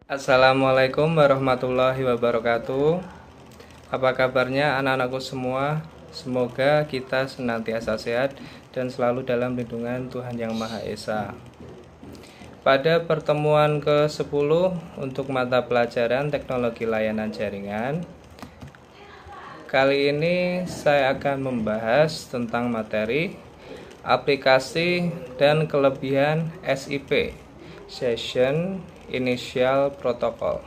Assalamualaikum warahmatullahi wabarakatuh. Apa kabarnya anak-anakku semua? Semoga kita senantiasa sehat dan selalu dalam lindungan Tuhan Yang Maha Esa. Pada pertemuan ke-10 untuk mata pelajaran teknologi layanan jaringan, kali ini saya akan membahas tentang materi aplikasi dan kelebihan SIP, Session Initial Protocol.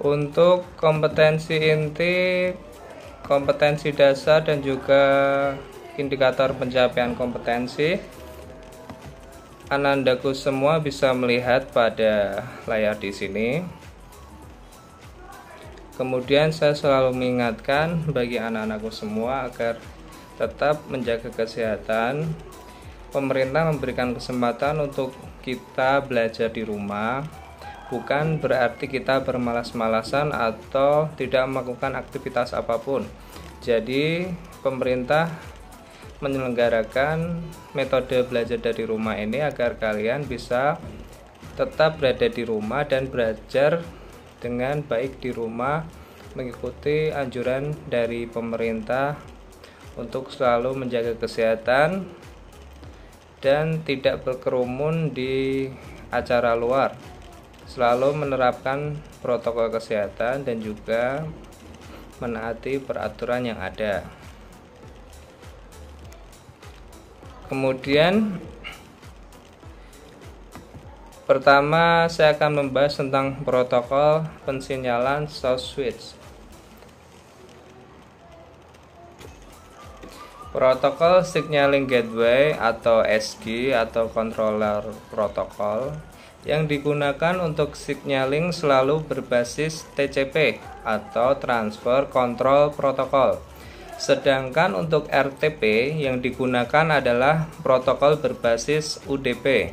Untuk kompetensi inti, kompetensi dasar dan juga indikator pencapaian kompetensi, anandaku semua bisa melihat pada layar di sini. Kemudian saya selalu mengingatkan bagi anak-anakku semua agar tetap menjaga kesehatan. Pemerintah memberikan kesempatan untuk kita belajar di rumah, bukan berarti kita bermalas-malasan atau tidak melakukan aktivitas apapun. Jadi pemerintah menyelenggarakan metode belajar dari rumah ini agar kalian bisa tetap berada di rumah dan belajar dengan baik di rumah, mengikuti anjuran dari pemerintah untuk selalu menjaga kesehatan dan tidak berkerumun di acara luar, selalu menerapkan protokol kesehatan dan juga menaati peraturan yang ada. Kemudian pertama saya akan membahas tentang protokol pensinyalan source switch. Protokol Signaling Gateway atau SG atau controller protokol yang digunakan untuk signaling selalu berbasis TCP atau Transfer Control Protocol. Sedangkan untuk RTP yang digunakan adalah protokol berbasis UDP,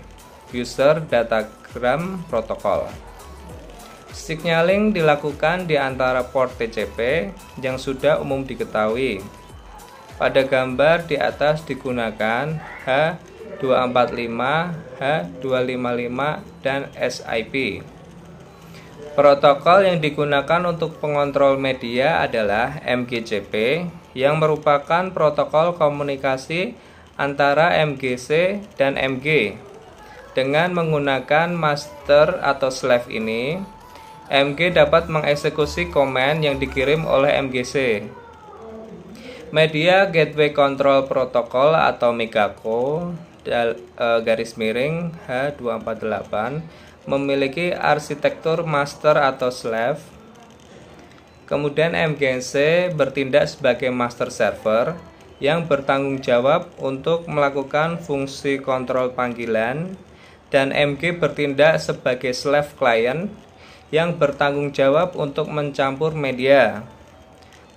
User Datagram Protocol. Signaling dilakukan di antara port TCP yang sudah umum diketahui. Pada gambar di atas digunakan H245, H255, dan SIP. Protokol yang digunakan untuk pengontrol media adalah MGCP, yang merupakan protokol komunikasi antara MGC dan MG. Dengan menggunakan master atau slave ini, MG dapat mengeksekusi komen yang dikirim oleh MGC. Media Gateway Control Protocol atau MEGACO garis miring H248 memiliki arsitektur master atau slave. Kemudian MGC bertindak sebagai master server yang bertanggung jawab untuk melakukan fungsi kontrol panggilan, dan MG bertindak sebagai slave client yang bertanggung jawab untuk mencampur media.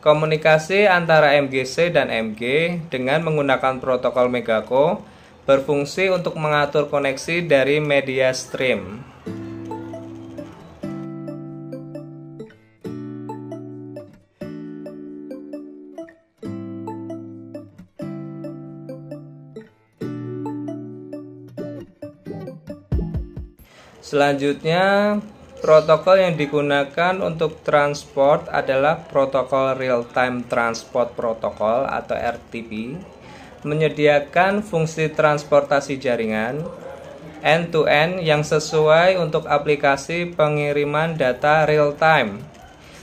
Komunikasi antara MGC dan MG dengan menggunakan protokol MEGACO berfungsi untuk mengatur koneksi dari media stream. Selanjutnya, protokol yang digunakan untuk transport adalah protokol Real Time Transport Protocol atau RTP, menyediakan fungsi transportasi jaringan end-to-end yang sesuai untuk aplikasi pengiriman data real time,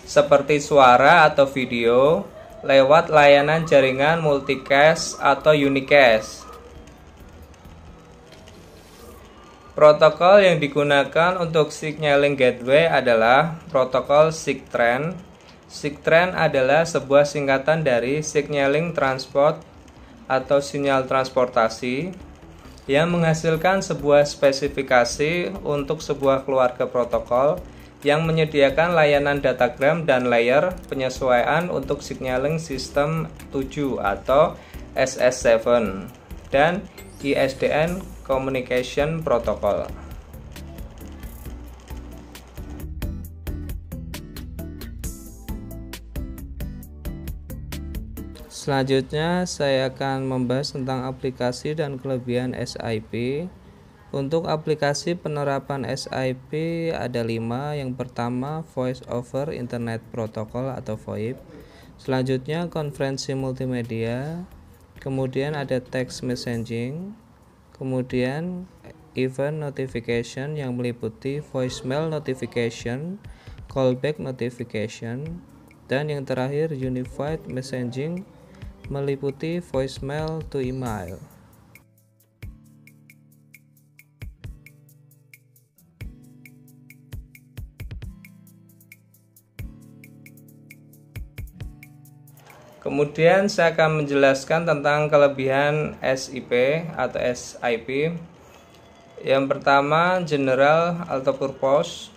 seperti suara atau video, lewat layanan jaringan multicast atau unicast. Protokol yang digunakan untuk signaling gateway adalah protokol SIGTRAN. SIGTRAN adalah sebuah singkatan dari Signaling Transport atau sinyal transportasi yang menghasilkan sebuah spesifikasi untuk sebuah keluarga protokol yang menyediakan layanan datagram dan layer penyesuaian untuk signaling sistem 7 atau SS7 dan ISDN Communication Protocol. Selanjutnya saya akan membahas tentang aplikasi dan kelebihan SIP. Untuk aplikasi penerapan SIP ada 5. Yang pertama Voice over Internet Protocol atau VoIP. Selanjutnya konferensi multimedia. Kemudian ada text messaging. Kemudian event notification yang meliputi voicemail notification, callback notification, dan yang terakhir unified messaging meliputi voicemail to email. Kemudian saya akan menjelaskan tentang kelebihan SIP atau SIP. Yang pertama general atau purpose,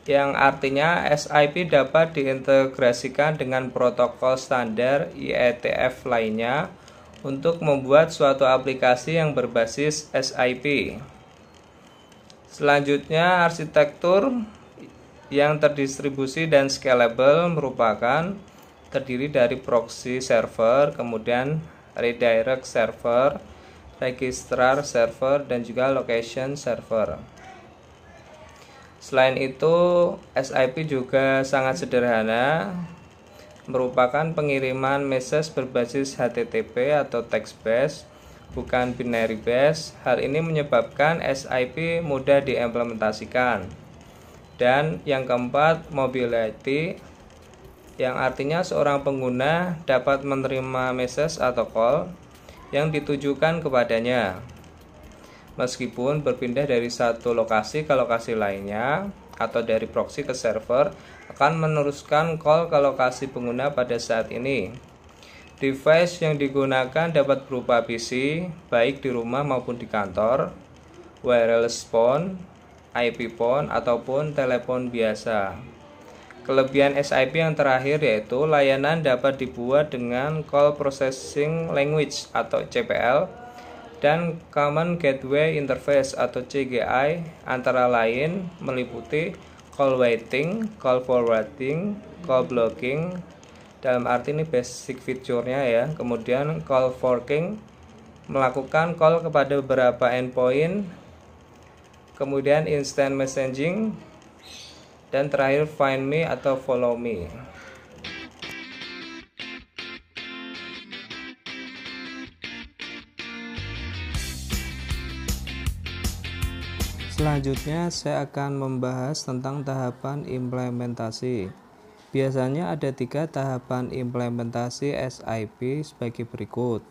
yang artinya SIP dapat diintegrasikan dengan protokol standar IETF lainnya untuk membuat suatu aplikasi yang berbasis SIP. Selanjutnya, arsitektur yang terdistribusi dan scalable merupakan terdiri dari proxy server, kemudian redirect server, registrar server, dan juga location server. Selain itu, SIP juga sangat sederhana, merupakan pengiriman message berbasis HTTP atau text based, bukan binary based. Hal ini menyebabkan SIP mudah diimplementasikan. Dan yang keempat, mobility, yang artinya seorang pengguna dapat menerima message atau call yang ditujukan kepadanya, meskipun berpindah dari satu lokasi ke lokasi lainnya, atau dari proxy ke server, akan meneruskan call ke lokasi pengguna pada saat ini. Device yang digunakan dapat berupa PC, baik di rumah maupun di kantor, wireless phone, IP phone, ataupun telepon biasa. Kelebihan SIP yang terakhir yaitu layanan dapat dibuat dengan Call Processing Language atau CPL dan Common Gateway Interface atau CGI, antara lain meliputi call waiting, call forwarding, call blocking, dalam arti ini basic fiturnya ya. Kemudian call forking, melakukan call kepada beberapa endpoint, kemudian instant messaging, dan terakhir find me atau follow me. Selanjutnya saya akan membahas tentang tahapan implementasi. Biasanya ada 3 tahapan implementasi SIP sebagai berikut.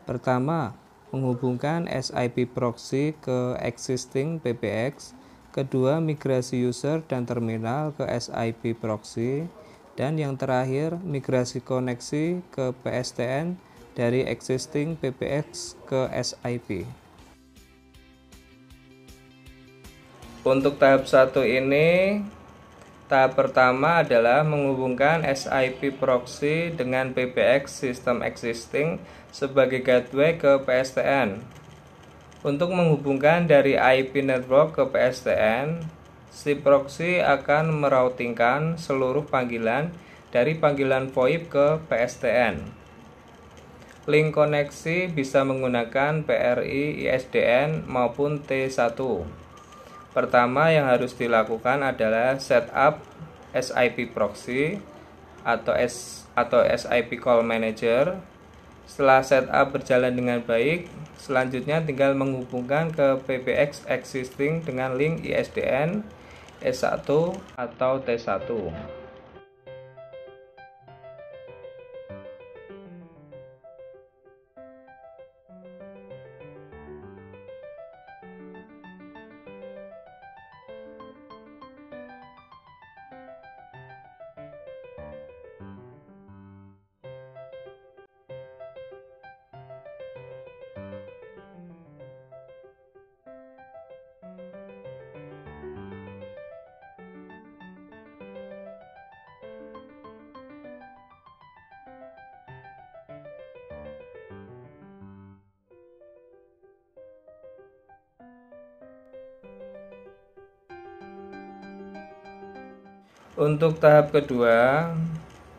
Pertama, menghubungkan SIP proxy ke existing PBX. Kedua, migrasi user dan terminal ke SIP proxy. Dan yang terakhir, migrasi koneksi ke PSTN dari existing PBX ke SIP. Untuk tahap 1 ini, tahap pertama adalah menghubungkan SIP proxy dengan PBX sistem existing sebagai gateway ke PSTN. Untuk menghubungkan dari IP network ke PSTN, si proxy akan meroutingkan seluruh panggilan dari panggilan VoIP ke PSTN. Link koneksi bisa menggunakan PRI, ISDN maupun T1. Pertama yang harus dilakukan adalah setup SIP proxy atau SIP call manager. Setelah setup berjalan dengan baik, selanjutnya tinggal menghubungkan ke PBX existing dengan link ISDN, S1 atau T1. Untuk tahap kedua,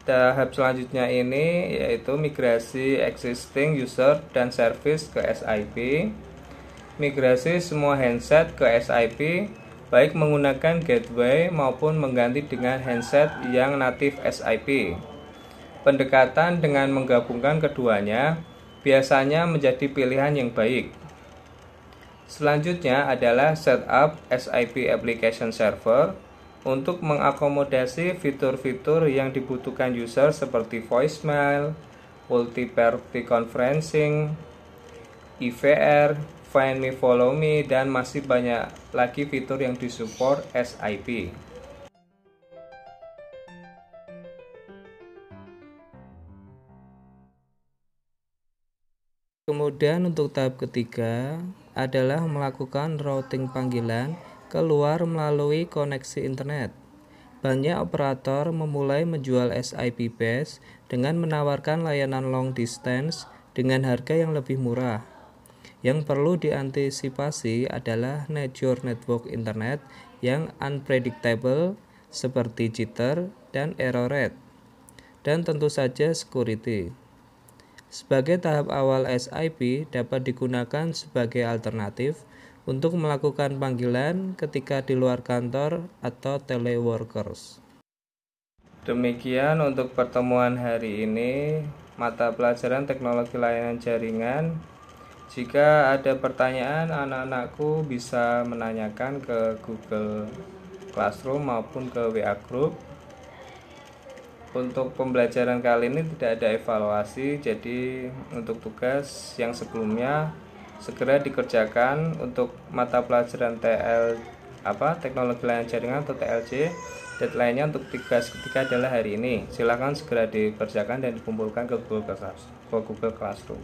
Tahap selanjutnya ini yaitu migrasi existing user dan service ke SIP. Migrasi semua handset ke SIP, baik menggunakan gateway maupun mengganti dengan handset yang natif SIP. Pendekatan dengan menggabungkan keduanya biasanya menjadi pilihan yang baik. Selanjutnya adalah setup SIP application server untuk mengakomodasi fitur-fitur yang dibutuhkan user seperti voicemail, multi-party conferencing, IVR, Find Me Follow Me, dan masih banyak lagi fitur yang disupport SIP. Kemudian untuk tahap ketiga adalah melakukan routing panggilan keluar melalui koneksi internet. Banyak operator memulai menjual SIP base dengan menawarkan layanan long distance dengan harga yang lebih murah. Yang perlu diantisipasi adalah nature network internet yang unpredictable seperti jitter dan error rate, dan tentu saja security. Sebagai tahap awal SIP dapat digunakan sebagai alternatif untuk melakukan panggilan ketika di luar kantor atau teleworkers. Demikian untuk pertemuan hari ini, mata pelajaran teknologi layanan jaringan. Jika ada pertanyaan, anak-anakku bisa menanyakan ke Google Classroom maupun ke WA Group. Untuk pembelajaran kali ini tidak ada evaluasi, jadi untuk tugas yang sebelumnya segera dikerjakan. Untuk mata pelajaran teknologi layanan jaringan atau TLJ, deadline-nya untuk tugas ketiga adalah hari ini. Silakan segera dikerjakan dan dikumpulkan ke Google Classroom.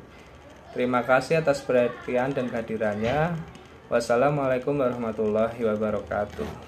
Terima kasih atas perhatian dan kehadirannya. Wassalamualaikum warahmatullahi wabarakatuh.